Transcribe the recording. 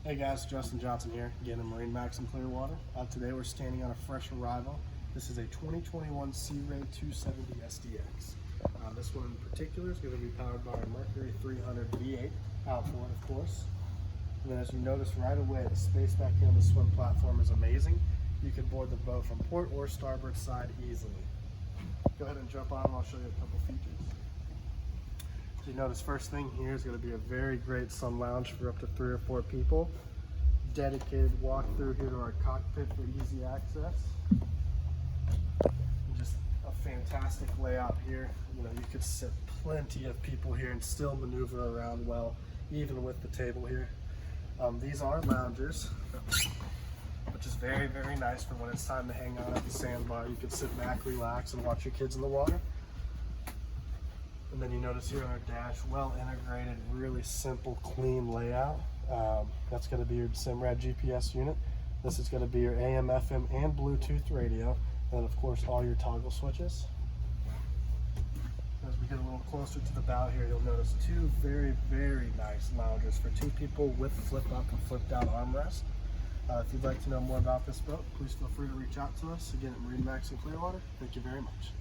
Hey guys, Justin Johnson here, again in MarineMax in Clearwater. Today we're standing on a fresh arrival. This is a 2021 Sea Ray 270 SDX. This one in particular is going to be powered by a Mercury 300 V8 outboard, of course. And then as you notice right away, the space back here on the swim platform is amazing. You can board the boat from port or starboard side easily. Go ahead and jump on and I'll show you a couple features. You notice first thing here is going to be a very great sun lounge for up to 3 or 4 people. Dedicated walk through here to our cockpit for easy access. And just a fantastic layout here. You know, you could sit plenty of people here and still maneuver around well, even with the table here. These are loungers, which is very, very nice for when it's time to hang out at the sandbar. You can sit back, relax, and watch your kids in the water. And then you notice here on our dash, well integrated, really simple, clean layout. That's going to be your Simrad GPS unit. This is going to be your AM, FM, and Bluetooth radio. And of course, all your toggle switches. As we get a little closer to the bow here, you'll notice 2 very, very nice loungers for 2 people with flip up and flip down armrest. If you'd like to know more about this boat, please feel free to reach out to us again at MarineMax in Clearwater. Thank you very much.